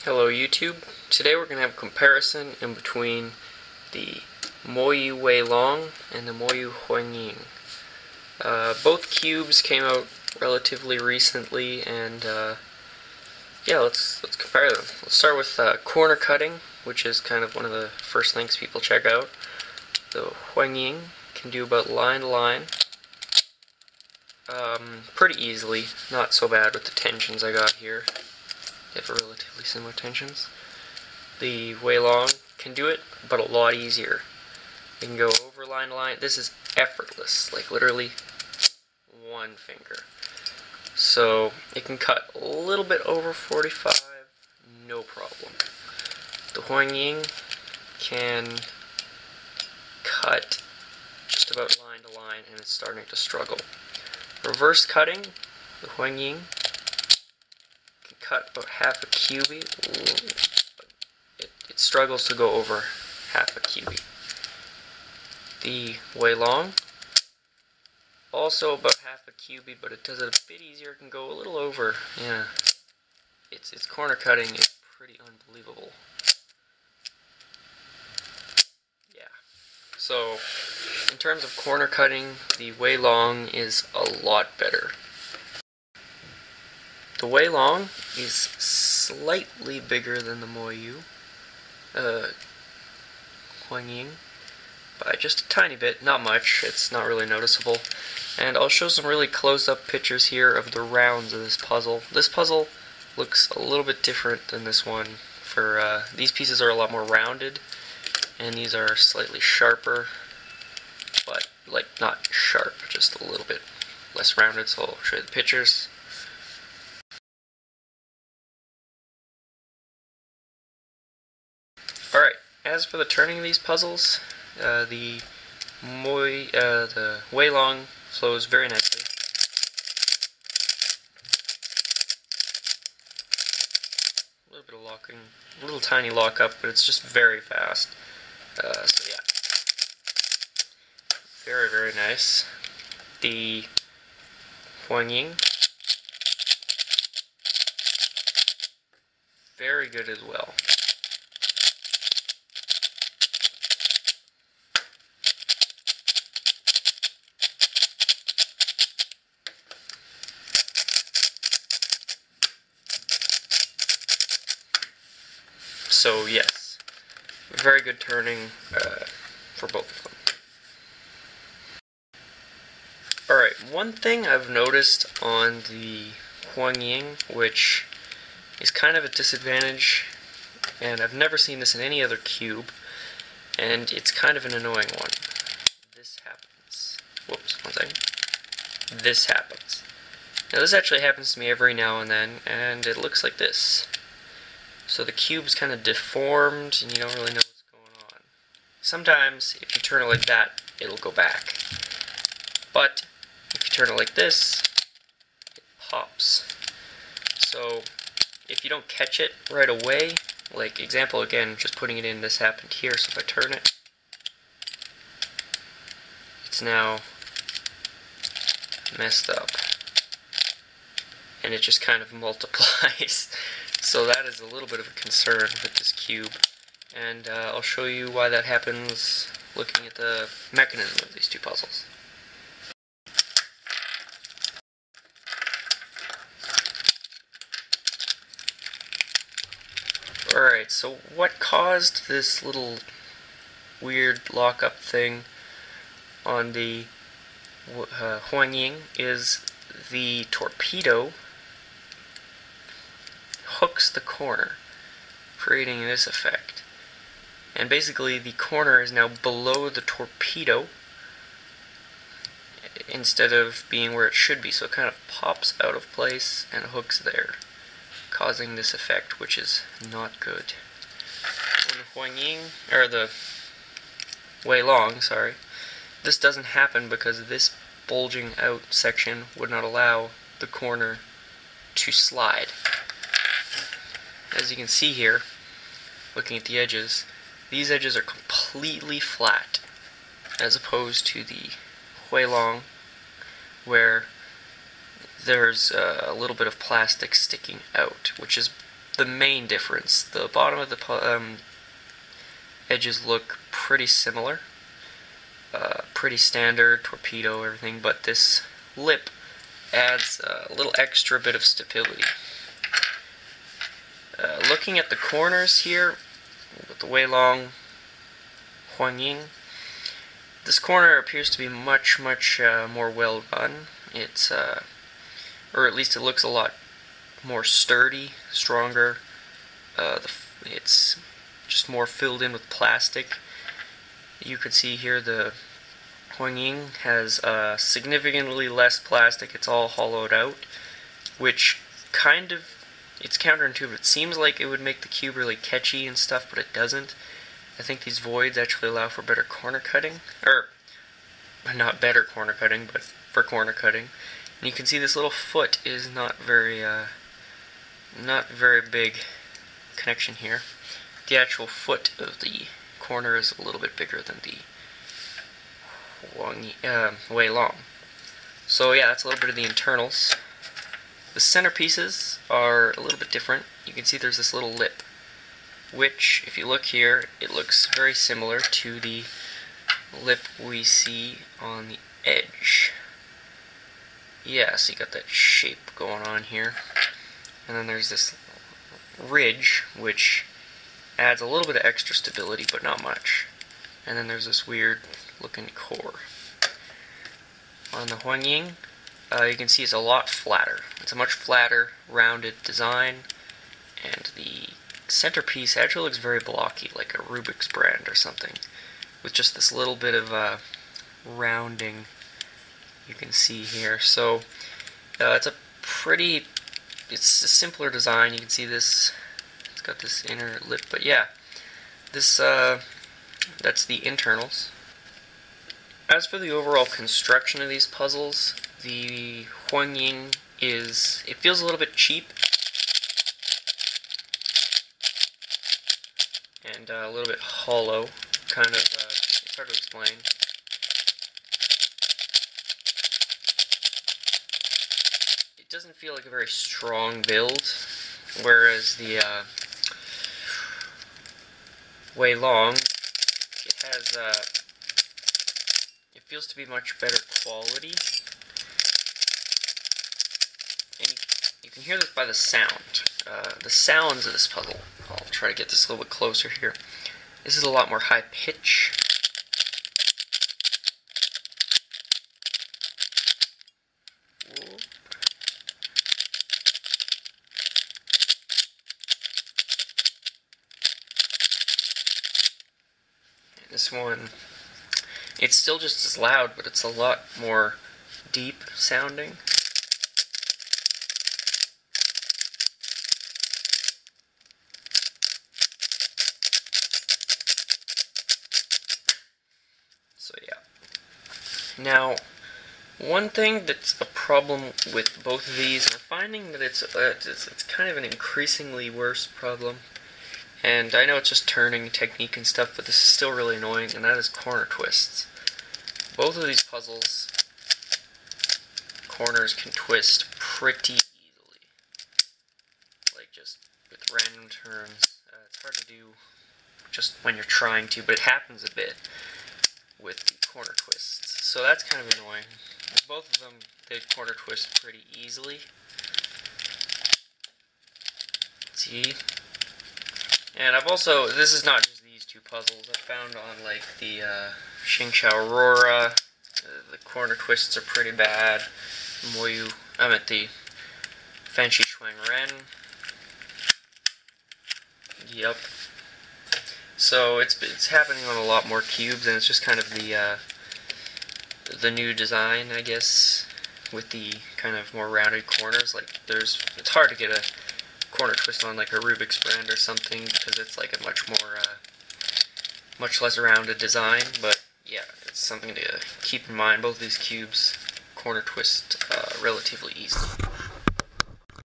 Hello YouTube. Today we're going to have a comparison in between the MoYu WeiLong and the MoYu HuanYing. Both cubes came out relatively recently, and yeah, let's compare them. Let's start with corner cutting, which is kind of one of the first things people check out. The HuanYing can do about line to line pretty easily, not so bad with the tensions I got here. They have relatively similar tensions. The WeiLong can do it, but a lot easier. It can go over line to line. This is effortless, like literally one finger. So it can cut a little bit over 45, no problem. The HuanYing can cut just about line to line, and it's starting to struggle. Reverse cutting, the HuanYing can cut about half a cubie, but it struggles to go over half a cubie. The WeiLong, also about half a cubie, but it does it a bit easier. It can go a little over. Yeah, its corner cutting is pretty unbelievable. Yeah. So, in terms of corner cutting, the WeiLong is a lot better. The WeiLong is slightly bigger than the MoYu HuanYing, by just a tiny bit, not much. It's not really noticeable. And I'll show some really close-up pictures here of the rounds of this puzzle. This puzzle looks a little bit different than this one. These pieces are a lot more rounded, and these are slightly sharper, but like not sharp, just a little bit less rounded. So I'll show you the pictures. Alright, as for the turning of these puzzles, the WeiLong flows very nicely. A little bit of locking, a little tiny lockup, but it's just very fast. So yeah, very, very nice. The HuanYing, very good as well. So yes, very good turning for both of them. Alright, one thing I've noticed on the HuanYing, which is kind of a disadvantage, and I've never seen this in any other cube, and it's kind of an annoying one. This happens. Whoops, one second. This happens. Now this actually happens to me every now and then, and it looks like this. So the cube's kind of deformed, and you don't really know what's going on. Sometimes, if you turn it like that, it'll go back. But, if you turn it like this, it pops. So, if you don't catch it right away, like example again, just putting it in, this happened here, so if I turn it, it's now messed up. And it just kind of multiplies. So that is a little bit of a concern with this cube, and I'll show you why that happens looking at the mechanism of these two puzzles. Alright, so what caused this little weird lockup thing on the HuanYing is the torpedo hooks the corner, creating this effect. And basically the corner is now below the torpedo instead of being where it should be, so it kind of pops out of place and hooks there, causing this effect, which is not good. On the HuanYing, or the WeiLong, sorry, this doesn't happen because this bulging out section would not allow the corner to slide. As you can see here, looking at the edges, these edges are completely flat, as opposed to the WeiLong, where there's a little bit of plastic sticking out, which is the main difference. The bottom of the edges look pretty similar, pretty standard, torpedo, everything, but this lip adds a little extra bit of stability. Looking at the corners here, with the WeiLong HuanYing, this corner appears to be much more well done. It's, or at least it looks a lot more sturdy, stronger. It's just more filled in with plastic. You can see here the HuanYing has significantly less plastic. It's all hollowed out, which kind of, it's counterintuitive. It seems like it would make the cube really catchy and stuff, but it doesn't. I think these voids actually allow for better corner cutting, or not better corner cutting, but for corner cutting. And you can see this little foot is not very big connection here. The actual foot of the corner is a little bit bigger than the WeiLong. So yeah, that's a little bit of the internals. The centerpieces are a little bit different. You can see there's this little lip, which, if you look here, it looks very similar to the lip we see on the edge. Yeah, so you got that shape going on here. And then there's this ridge, which adds a little bit of extra stability, but not much. And then there's this weird looking core. On the HuanYing, you can see it's a lot flatter. It's a much flatter, rounded design, and the centerpiece actually looks very blocky, like a Rubik's brand or something, with just this little bit of rounding you can see here. So it's a simpler design. You can see this, it's got this inner lip, but yeah, this that's the internals. As for the overall construction of these puzzles, the HuanYing it feels a little bit cheap and a little bit hollow, kind of, it's hard to explain. It doesn't feel like a very strong build, whereas the WeiLong, it feels to be much better quality. And you can hear this by the sound. The sounds of this puzzle. I'll try to get this a little bit closer here. This is a lot more high pitch. And this one, it's still just as loud, but it's a lot more deep sounding. So yeah. Now, one thing that's a problem with both of these, I'm finding that it's kind of an increasingly worse problem. And I know it's just turning technique and stuff, but this is still really annoying, and that is corner twists. Both of these puzzles, corners can twist pretty easily. Like just with random turns. It's hard to do just when you're trying to, but it happens a bit with the corner twists. So that's kind of annoying. Both of them, they corner twist pretty easily. See? And I've also, this is not just these two puzzles, I found on like the Xingqiao Aurora, the corner twists are pretty bad. MoYu, I'm at the Fanshi Shuang Ren. Yep. So it's happening on a lot more cubes, and it's just kind of the new design, I guess, with the kind of more rounded corners. Like it's hard to get a corner twist on like a Rubik's brand or something because it's like a much less rounded design. But yeah, it's something to keep in mind. Both these cubes corner twist relatively easily.